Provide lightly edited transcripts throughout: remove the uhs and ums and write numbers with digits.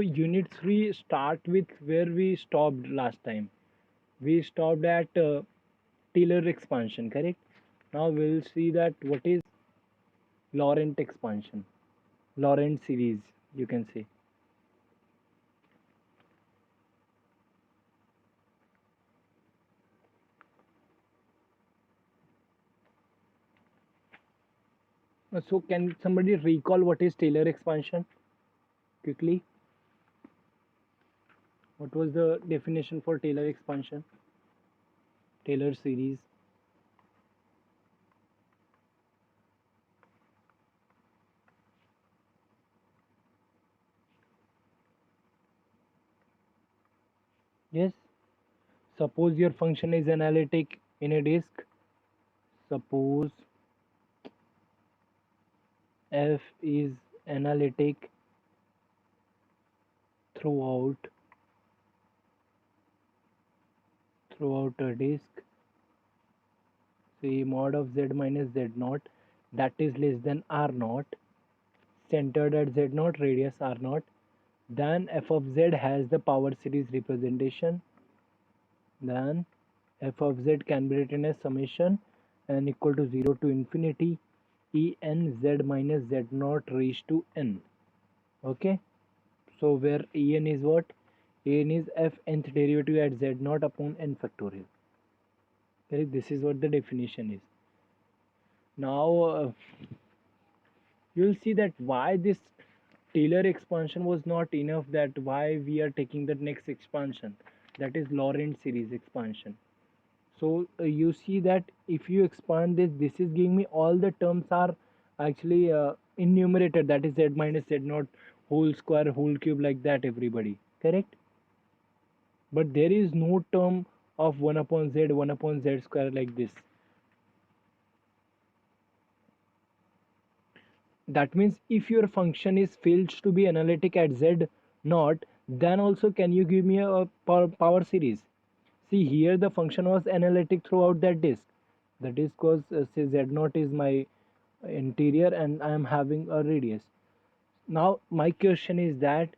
unit 3 start with where we stopped last time. We stopped at Taylor expansion, correct? Now we'll see that what is Laurent expansion, Laurent series, you can say. So can somebody recall what is Taylor expansion quickly? What was the definition for Taylor expansion? Taylor series. Yes. Suppose your function is analytic in a disk. Suppose f is analytic throughout a disk. Say mod of z minus z naught, that is less than r naught, centered at z naught, radius r naught. Then f of z has the power series representation. Then f of z can be written as summation n equal to 0 to infinity e n z minus z naught raised to n. Okay, so where en is what? En is f nth derivative at z naught upon n factorial. Okay, this is what the definition is. Now you'll see that why this Taylor expansion was not enough, that why we are taking the next expansion, that is Laurent series expansion. So you see that if you expand this is giving me all the terms are actually enumerated, that is z minus z naught whole square whole cube, like that, everybody, correct? But there is no term of 1 upon z 1 upon z square like this. That means if your function is fails to be analytic at z naught, then also can you give me a power series? See, here the function was analytic throughout that disk. The disk was say z naught is my interior and I am having a radius. Now my question is that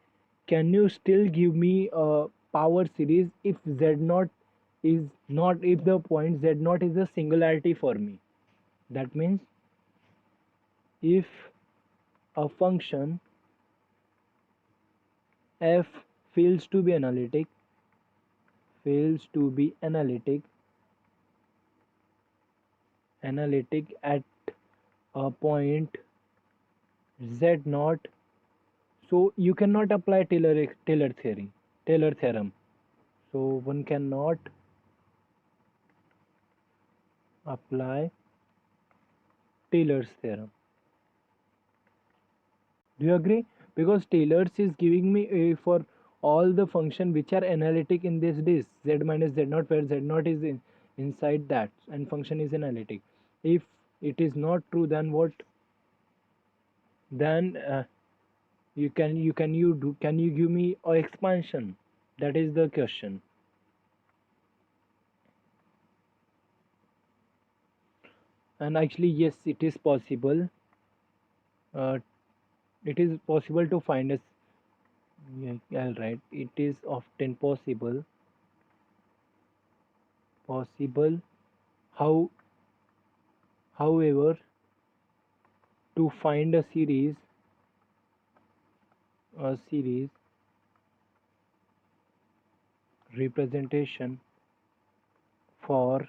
can you still give me a power series if z naught is not, if the point z naught is a singularity for me? That means if a function f fails to be analytic, at a point z naught, so you cannot apply Taylor theorem. So one cannot apply Taylor's theorem. Do you agree? Because Taylor's is giving me for all the function which are analytic in this disk z minus z naught, where z naught is inside that and function is analytic. If it is not true, then what? Then can you give me a expansion? That is the question. And actually yes, it is possible. uh, it is possible to find a yeah, all right, it is often possible. How, however, to find a series representation for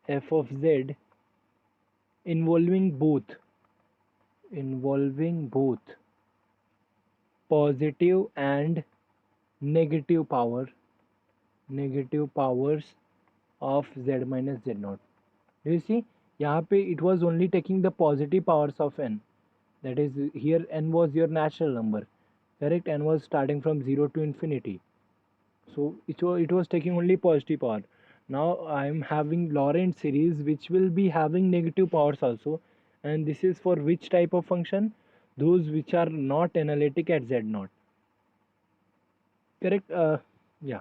f of z involving both positive and negative powers of z minus z naught. Do you see? यहाँ पे it was only taking the positive powers of n. That is, here n was your natural number, correct? N was starting from 0 to infinity. So it was taking only positive power. Now I'm having Laurent series which will be having negative powers also. And this is for which type of function? Those which are not analytic at z naught. Correct? Yeah.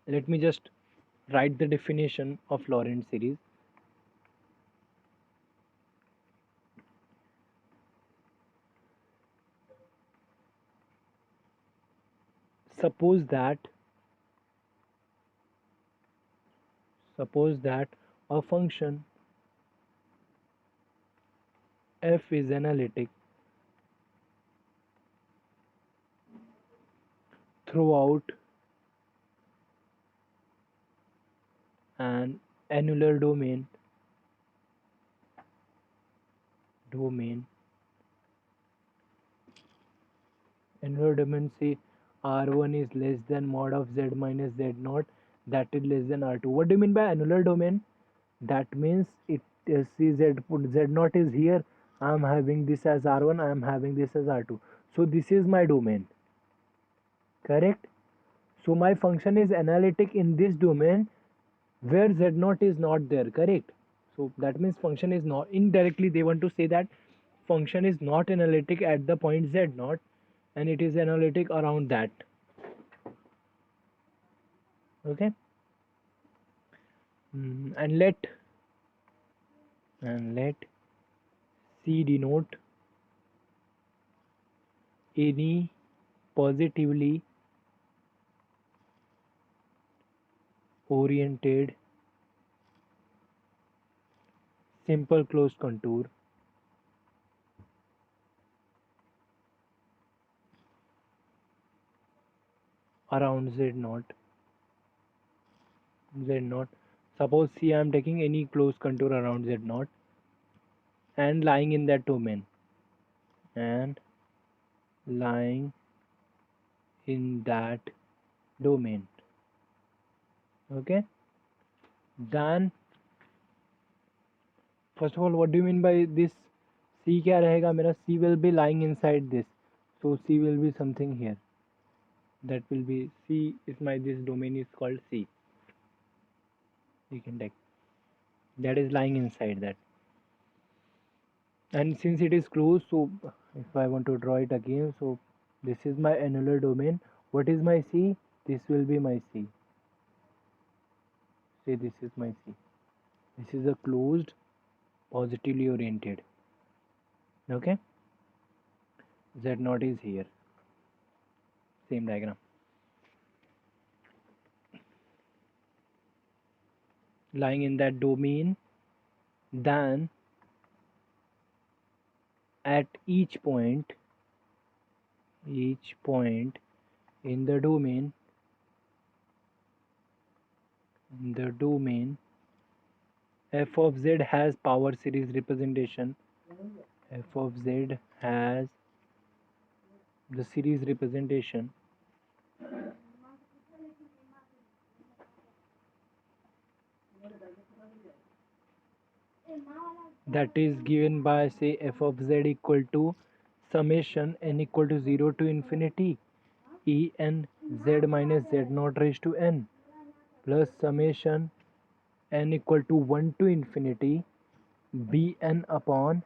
Let me just write the definition of Laurent series. suppose that a function f is analytic throughout an annular domain annular domain say r1 is less than mod of z minus z naught, that is less than r2. What do you mean by annular domain? That means it see z naught is here, I am having this as r1, I am having this as r2, so this is my domain, correct? So my function is analytic in this domain where z naught is not there, correct? So that means function is not, indirectly they want to say that function is not analytic at the point z naught and it is analytic around that. Okay. And let C denote any positively oriented simple closed contour around z naught. Suppose C, I am taking any closed contour around z naught and lying in that domain and lying in that domain. Okay. Then first of all, what do you mean by this? C क्या रहेगा मेरा? C will be lying inside this, so C will be something here, that will be C is my, this domain is called C, you can take, that is lying inside that. And since it is closed, so if I want to draw it again, so this is my annular domain. What is my C? This will be my C. Say this is my C. This is a closed, positively oriented. Okay. Z naught is here. Same diagram. Lying in that domain, then at each point in the domain f of z has power series representation. F of z has the series representation that is given by, say, f of z equal to summation n equal to 0 to infinity e n z minus z naught raised to n plus summation n equal to 1 to infinity b n upon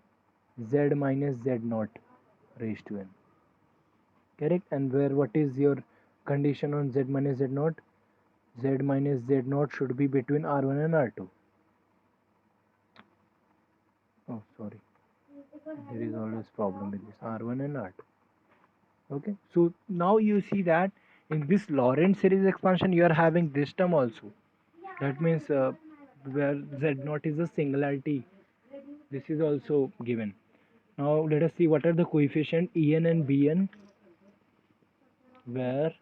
z minus z naught raised to n. Correct? And where what is your condition on z minus z naught? Z minus z naught should be between r1 and r2. Oh, sorry. There is always problem with this r1 and r2. Okay, so now you see that in this Lorentz series expansion you are having this term also. That means where z naught is a singularity, this is also given. Now let us see what are the coefficient en and bn, where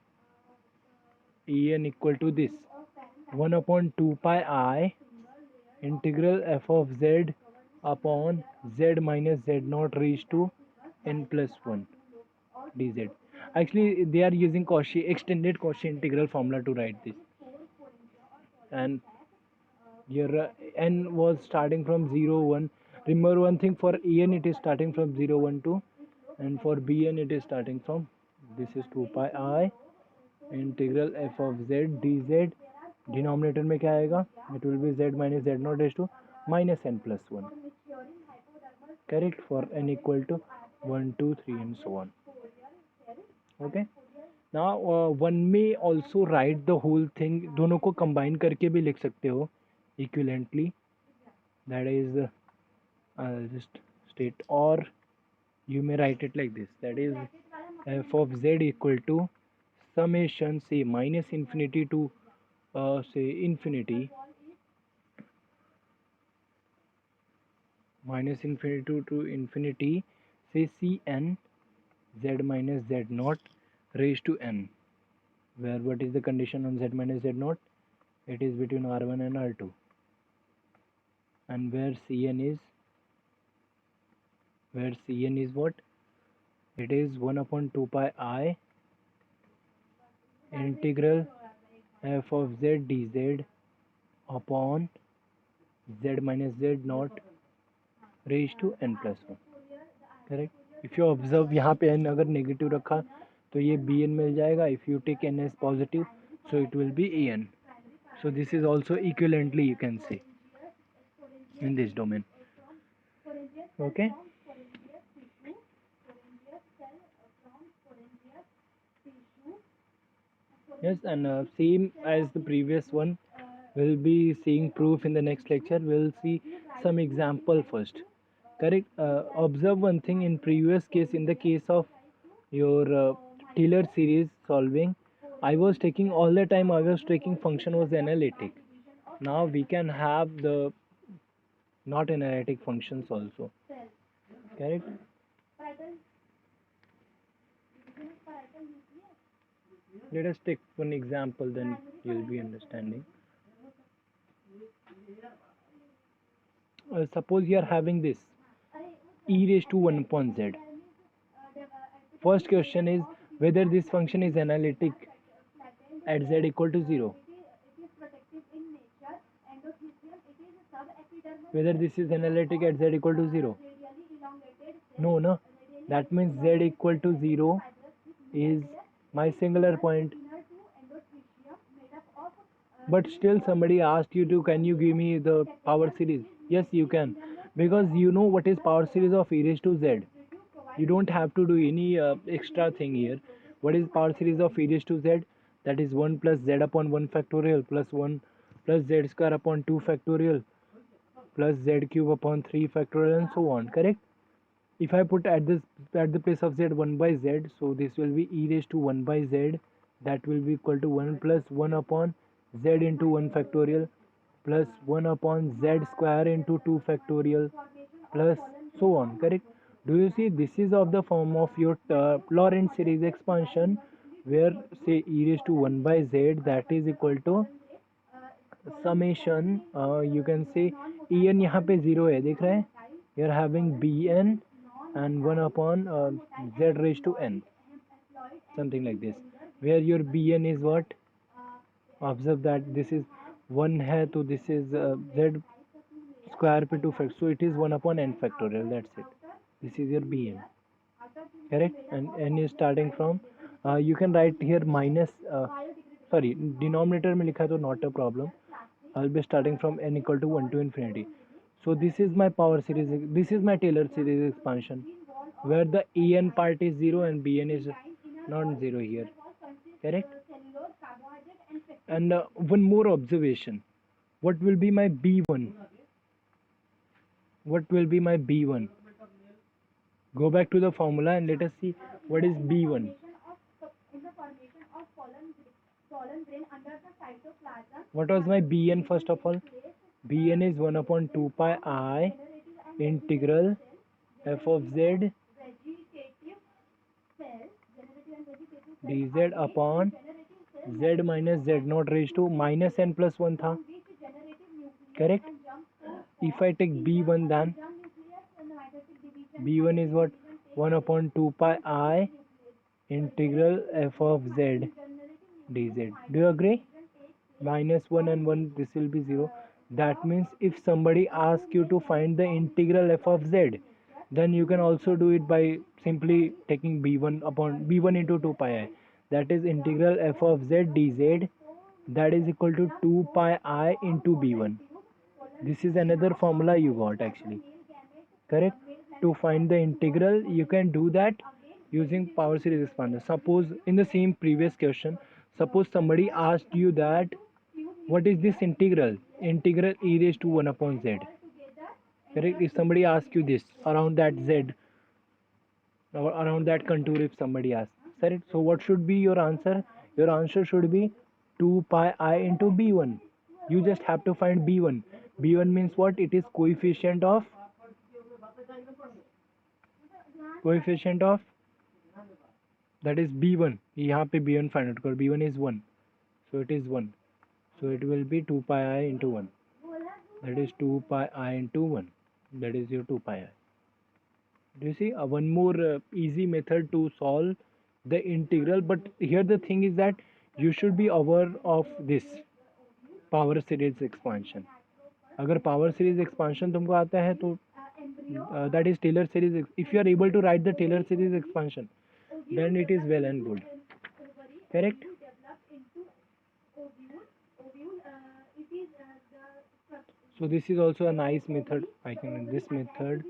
en equal to this 1 upon 2 pi I integral f of z upon z minus z naught raised to n plus 1 dz. Actually they are using Cauchy extended Cauchy integral formula to write this, and your n was starting from 0 1. Remember one thing, for en it is starting from 0 1 2, and for bn it is starting from, this is 2 pi I integral f of z dz. Denominator में क्या आएगा? It will be z minus z naught raised to minus n plus 1. Correct? For n equal to 1 2 3 and so on. Okay. Now one may also write the whole thing, दोनों को combine करके भी लिख सकते हो equivalently. That is I'll just state, or you may write it like this, that is f of z equal to summation say minus infinity to say infinity, minus infinity to infinity, say Cn z minus z naught raised to n, where what is the condition on z minus z naught? It is between r1 and r2, and where Cn is what? It is 1 upon 2 pi I integral f of z dz upon z minus z naught raised to n plus 1. Correct. If you observe यहाँ पे n अगर negative रखा तो ये bn मिल जाएगा. If you take n as positive so it will be en. So this is also equivalently you can say in this domain. Okay. Yes, and same as the previous one, we'll be seeing proof in the next lecture. We'll see some example first. Correct. Observe one thing in previous case, in the case of your Taylor series solving, I was taking all the time. I was taking function was analytic. Now we can have the not analytic functions also. Correct. Let us take one example, then you'll be understanding. Suppose you are having this e raised to 1 upon z. First question is whether this function is analytic at z equal to 0. Whether this is analytic at z equal to 0. No, no. That means z equal to 0 is my singular point. But still somebody asked you to, can you give me the power series? Yes, you can. Because you know what is power series of e raised to z. You don't have to do any extra thing here. What is power series of e raised to z? That is 1 plus z upon 1 factorial plus 1 plus z square upon 2 factorial plus z cube upon 3 factorial and so on. Correct? If I put at the place of z 1 by z, so this will be e raised to 1 by z. That will be equal to 1 plus 1 upon z into 1 factorial plus 1 upon z square into 2 factorial plus so on. Correct? Do you see this is of the form of your Lorentz series expansion, where say e raised to 1 by z, that is equal to summation, you can say en यहाँ पे 0 है, देख रहे हैं? You are having bn and 1 upon z raised to n, something like this, where your bn is what? Observe that this is 1 है तो this is z square पे 2 factor, so it is 1 upon n factorial. That's it. This is your bn. Correct? And n is starting from you can write here minus sorry, denominator में लिखा है तो not a problem. I'll be starting from n equal to 1 to infinity. So this is my power series, this is my Taylor series expansion, where the en part is 0 and bn is not 0 here. Correct? And one more observation. What will be my b1? What will be my b1? Go back to the formula and let us see what is b1. What was my bn first of all? Bn is 1 upon 2 pi I integral f of z dz upon z minus z naught raised to minus n plus 1 था. Correct? If I take b1, then b1 is what? 1 upon 2 pi I integral f of z dz. Do you agree? Minus 1 and 1, this will be 0. That means if somebody asks you to find the integral f of z, then you can also do it by simply taking b1 upon b1 into 2 pi I. That is integral f of z dz, that is equal to 2 pi I into b1. This is another formula you got actually. Correct? To find the integral, you can do that using power series expander. Suppose in the same previous question, suppose somebody asked you that what is this integral? Integral e raised to 1 upon z. Correct? If somebody asks you this around that z or around that contour, if somebody asks, correct? So what should be your answer? your answer should be 2 pi I into b1. You just have to find b1. b1 means what? It is coefficient of that is b1. यहाँ पे b1 find out करो. b1 is 1, so it is 1. So it will be 2 pi I into 1. That is 2 pi I into 1. That is your 2 pi I. Do you see one more easy method to solve the integral? But here the thing is that you should be aware of this power series expansion. अगर power series expansion तुमको आता है तो that is Taylor series. If you are able to write the Taylor series expansion, then it is well and good. Correct? So this is also a nice method. I can this method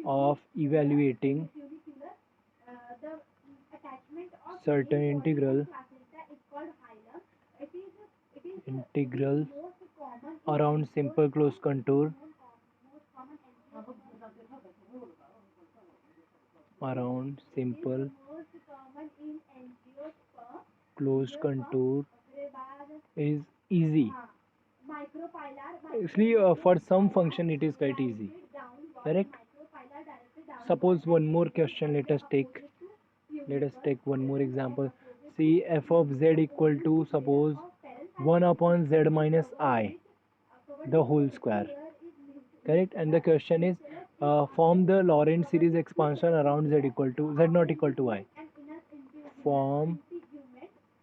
of evaluating certain integral around simple closed contour is easy. Actually, for some function it is quite easy. Correct? Suppose one more question. Let us take one more example. See, f of z equal to suppose 1 upon z minus I, the whole square. Correct? And the question is form the Laurent series expansion around z not equal to I. Form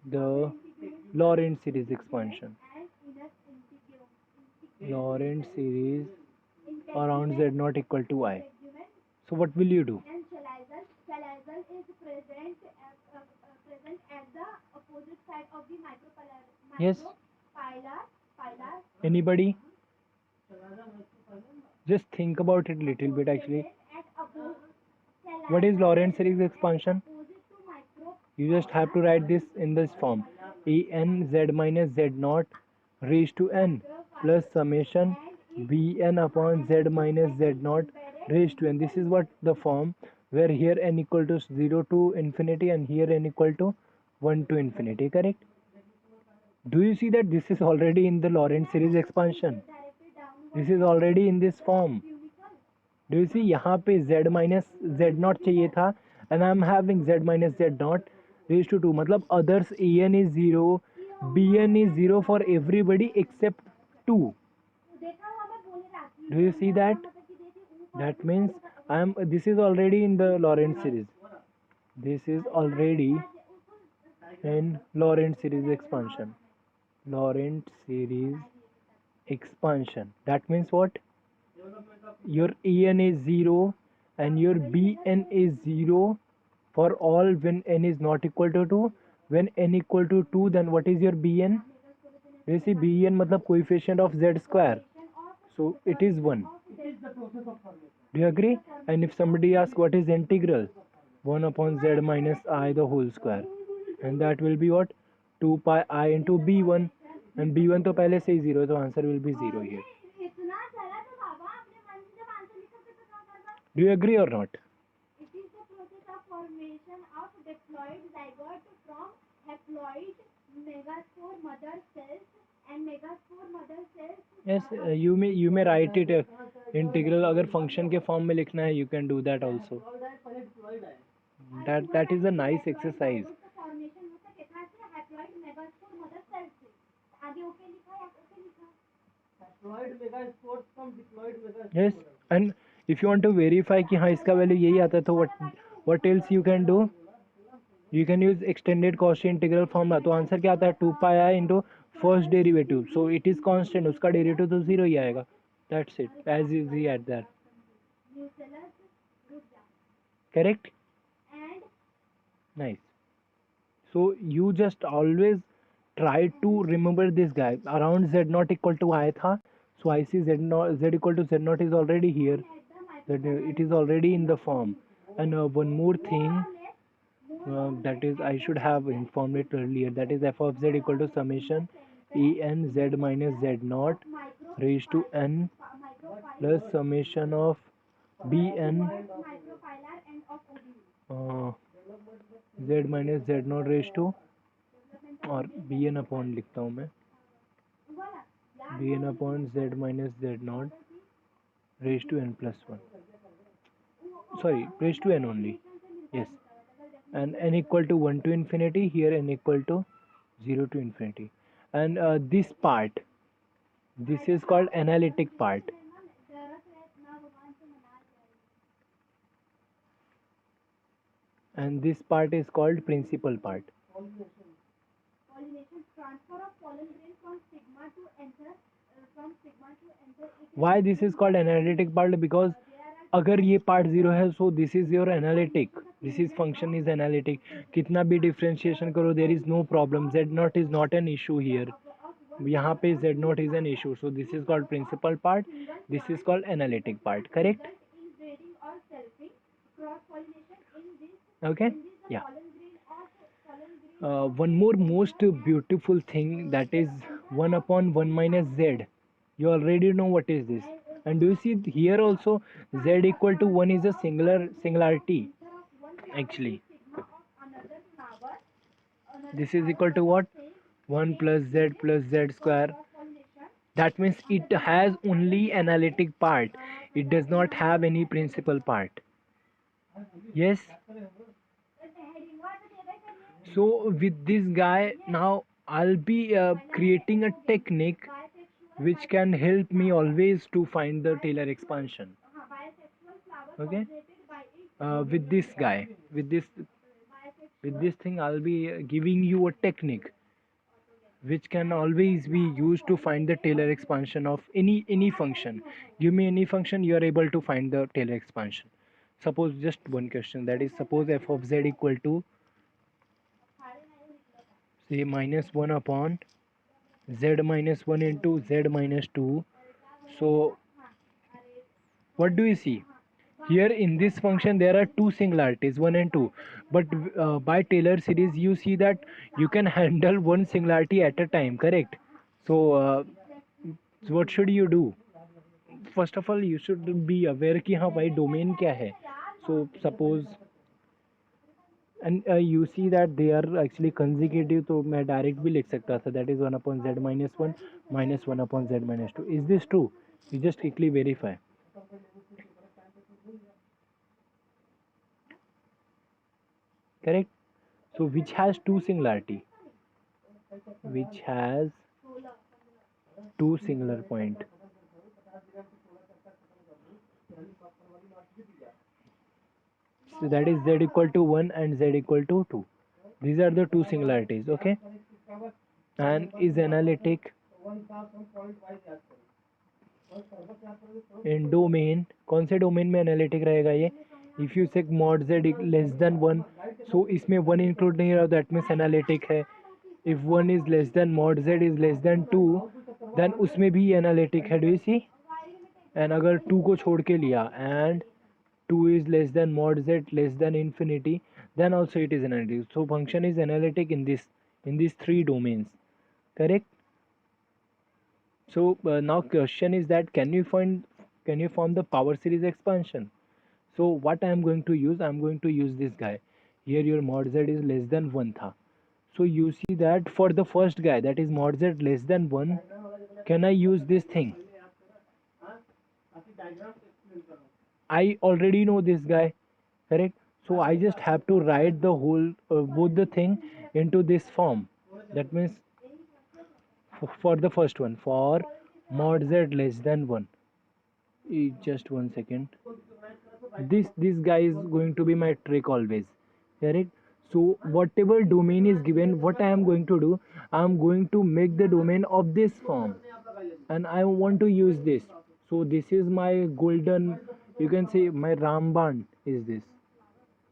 the Laurent series expansion. Laurent series around z not equal to I. So what will you do? Yes? Anybody? Just think about it little bit actually. What is Laurent series expansion? You just have to write this in this form. En z minus z naught raised to n plus summation bn upon z minus z naught raised to n. This is what the form where here n equal to 0 to infinity and here n equal to 1 to infinity. Correct? Do you see that this is already in the Laurent series expansion? This is already in this form. Do you see यहाँ पे z minus z naught चाहिए था and I am having z minus z naught raised to 2. मतलब others an is 0, bn is 0 for everybody except 2. Do you see that? That means this is already in the Laurent series. This is already in Laurent series expansion. Laurent series expansion. That means what? Your en is 0 and your bn is 0 for all when n is not equal to 2. When n equal to 2, then what is your bn? You see bn matlab coefficient of z square. So it is 1. Do you agree? And if somebody asks what is integral? 1 upon z minus I the whole square. And that will be what? 2 pi I into b1. And b1 तो पहले से ही 0, so answer will be 0 here. Do you agree or not? It is the process of formation of diploid zygote from haploid megaspore mother cells and megaspore mother cells. Yes, you may write it integral. अगर function के form में लिखना है, you can do that also. That is a nice exercise. Yes, and if you want to verify कि हाँ इसका value यही आता है तो what else you can do? You can use extended Cauchy integral formula. तो आंसर क्या आता है? 2 pi I into first derivative. So it is constant. उसका derivative तो 0 ही आएगा. That's it. As easy as that. Correct? Nice. So you just always try to remember this guy. Around z not equal to I था. So I see z equal to z naught is already here. That it is already in the form. And one more thing, that is I should have informed it earlier. That is f of z equal to summation en z minus z naught raised to n plus summation of bn z minus z not raise to, और B N upon लिखता हूँ मैं, B N upon z minus z not raise to N plus one, sorry, raised to n only, yes, and n equal to 1 to infinity, here n equal to 0 to infinity, and this part, this is called analytic part, and this part is called principal part. Why this is called analytic part? Because अगर ये part zero है, so this is your analytic, this is function is analytic, कितना भी differentiation करो there is no problem, z not is not an issue here, यहाँ पे z not is an issue, so this is called principal part, this is called analytic part, correct? Okay, yeah. One more most beautiful thing, that is 1 upon 1 minus z. You already know what is this. And do you see here also z equal to 1 is a singularity actually. This is equal to what? 1 plus z square. That means it has only analytic part. It does not have any principal part. Yes. So with this guy, now I'll be creating a technique which can help me always to find the Taylor expansion. Okay. With this guy, with this thing, I'll be giving you a technique which can always be used to find the Taylor expansion of any function. Give me any function, you are able to find the Taylor expansion. Suppose just one question, that is, suppose f of z equal to, say, minus 1 upon z minus 1 into z minus 2. So what do you see? Here in this function there are two singularities, 1 and 2, but by Taylor series you see that you can handle one singularity at a time, correct? So what should you do? First of all, you should be aware कि हाँ भाई domain क्या है. So suppose, and you see that they are actually consecutive, तो मैं direct भी लिख सकता था, that is 1 upon z minus 1 minus 1 upon z minus 2. Is this true? You just quickly verify. Correct? So which has two singularity? Which has two singular point? So that is z equal to 1 and z equal to 2. These are the two singularities, okay? And is analytic in domain. कौन से domain में analytic रहेगा ये? If you say mod z less than 1, so इसमें 1 include नहीं रहा, that means analytic है. If 1 is less than mod z is less than 2, then उसमें भी analytic है. Do you see? And अगर 2 को छोड़ के लिया and 2 is less than mod z less than infinity, then also it is analytic. So function is analytic in these three domains, correct? So now question is that can you form the power series expansion? So what I am going to use, I am going to use this guy. Here your mod z is less than 1 tha. So you see that for the first guy, that is mod z less than 1, can I use this thing? I already know this guy, correct? So I just have to write the whole both the thing into this form. That means for the first one, for mod z less than 1, just one second, this guy is going to be my trick always, correct? So whatever domain is given, what I am going to do, I am going to make the domain of this form, and I want to use this. So this is my golden, you can say my Ramban is this,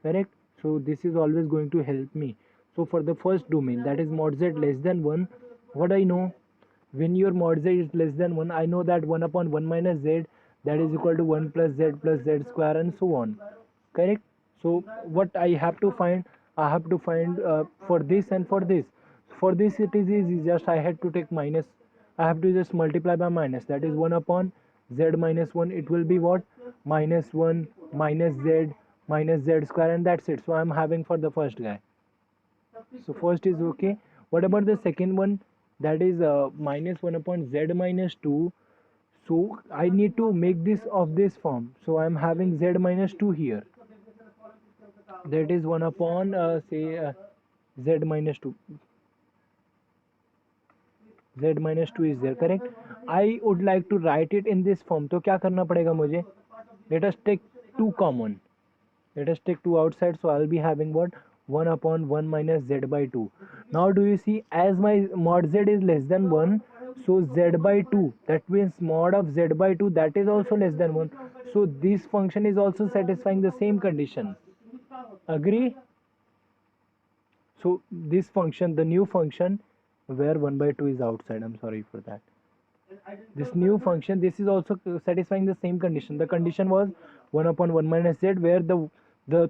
correct? So this is always going to help me. So for the first domain, that is mod z less than 1, what I know, when your mod z is less than 1, I know that 1 upon 1 minus z, that is equal to 1 plus z square and so on, correct? So what I have to find, I have to find for this and for this. For this it is easy, just I had to take minus, I have to just multiply by minus, that is 1 upon z minus 1, it will be what, minus 1 minus z square, and that's it. So I'm having for the first guy. So first is okay. What about the second one? That is minus 1 upon z minus 2. So I need to make this of this form. So I am having z minus 2 here. That is 1 upon say z minus 2. Z minus 2 is there, correct? I would like to write it in this form. तो क्या करना पड़ेगा मुझे? Let us take 2 common. Let us take 2 outside. So I'll be having what? 1 upon 1 minus z by 2. Now do you see, as my mod z is less than 1, so z by 2, that means mod of z by 2, that is also less than 1. So this function is also satisfying the same condition. Agree? So this function, the new function where 1 by 2 is outside, I'm sorry for that. This new function, this is also satisfying the same condition. The condition was 1 upon 1 minus z, where the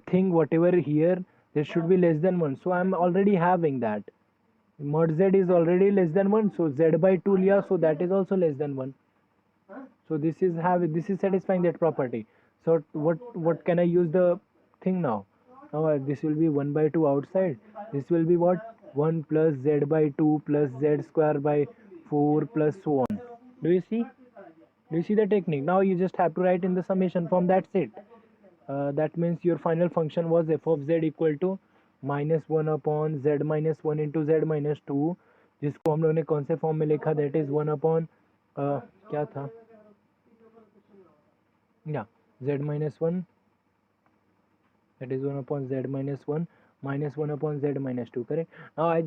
thing whatever here, this should be less than 1. So I'm already having that. Mod z is already less than 1, so z by 2 liya, so that is also less than 1. So this is satisfying that property. So what can I use the thing now? Now this will be 1 by 2 outside. This will be what? 1 plus z by 2 plus z square by 4 plus so on. Do you see? Do you see the technique? Now you just have to write in the summation form. That's it. That means your final function was f of z equal to minus 1 upon z minus 1 into z minus 2, जिसको हम लोग ने कौन से form में लिखा? That is 1 upon क्या था? Yeah, z minus 1, that is 1 upon z minus 1 minus 1 upon z minus 2, correct? Now I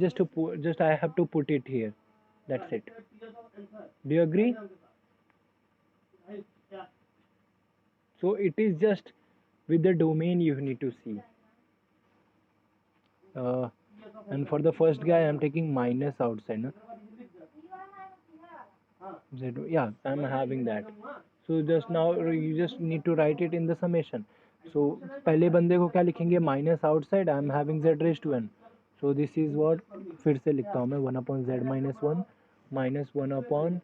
I have to put it here. That's it. Do you agree? So it is just with the domain you need to see. And for the first guy I'm taking minus outside, no? Z, yeah, I'm having that. So just now you just need to write it in the summation. So पहले बंदे को क्या लिखेंगे? Minus outside, I'm having z raised to n. So this is what, फिर से लिखता हूँ मैं, 1 upon z minus 1 minus 1 upon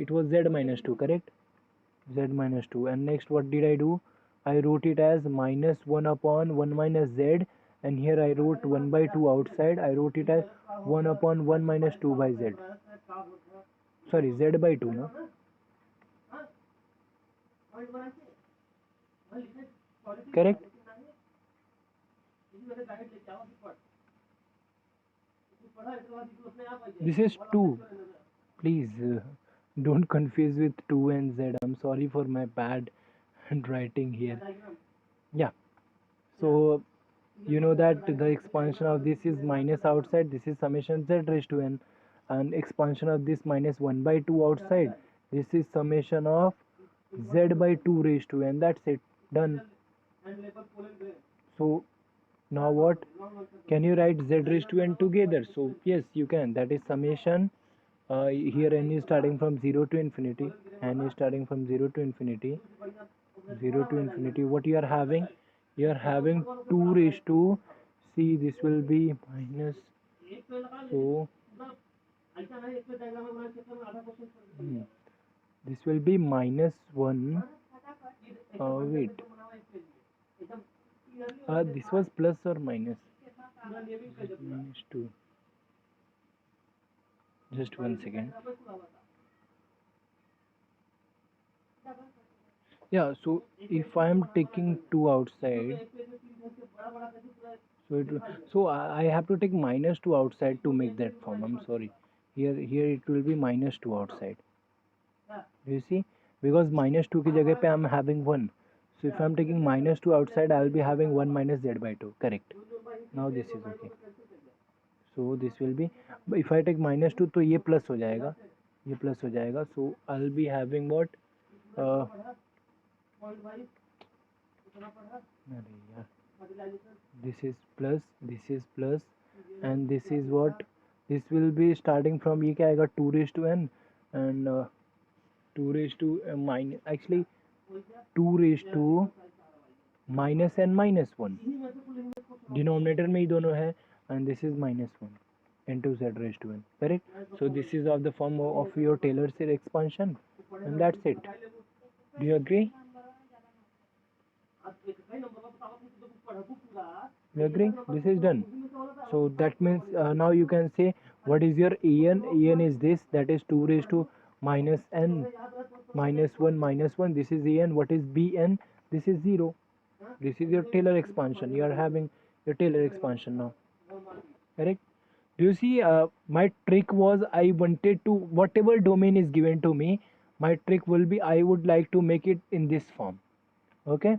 it was z minus 2, correct? Z minus 2. And next what did I do? I wrote it as minus 1 upon 1 minus z, and here I wrote 1 by 2 outside. I wrote it as 1 upon 1 minus 2 by z. Sorry, z by 2, no? Correct? This is 2. Please don't confuse with 2 and z. I'm sorry for my bad handwriting here. Yeah. So you know that the expansion of this is minus outside. This is summation z raised to n. And expansion of this minus 1 by 2 outside. This is summation of z by 2 raised to n. That's it. Done. So now what? Can you write z raised to n together? So yes, you can. That is summation. Here n is starting from 0 to infinity. N is starting from 0 to infinity. 0 to infinity. What you are having? You are having 2 raised to, see, this will be minus, so this will be minus 1. Wait, this was plus or minus? Minus 2. Just 1 second. Yeah, so if I am taking 2 outside, so I have to take minus 2 outside to make that form. I'm sorry. Here it will be minus 2 outside. You see, because minus 2 की जगह पे I'm having 1. So if I'm taking minus 2 outside, I'll be having 1 minus z by 2. Correct. Now this is okay. So this will be, if I take minus 2, तो ये plus हो जाएगा. ये plus हो जाएगा. So I'll be having what? This is plus, and this is what? This will be starting from, ये क्या आएगा? 2 raised to n, and 2 raised to minus, actually 2 raised to minus n minus 1. Denominator में ही दोनों है, and this is minus 1 into z raised to n. Correct? So this is of the form of your Taylor series expansion, and that's it. Do you agree? You agree? This is done. So that means now you can say what is your en. En is this, that is 2 raised to minus n minus 1 minus 1. This is en. What is bn? This is 0. This is your Taylor expansion. You are having your Taylor expansion now. Correct? Do you see my trick was I wanted to, whatever domain is given to me, my trick will be I would like to make it in this form. Okay?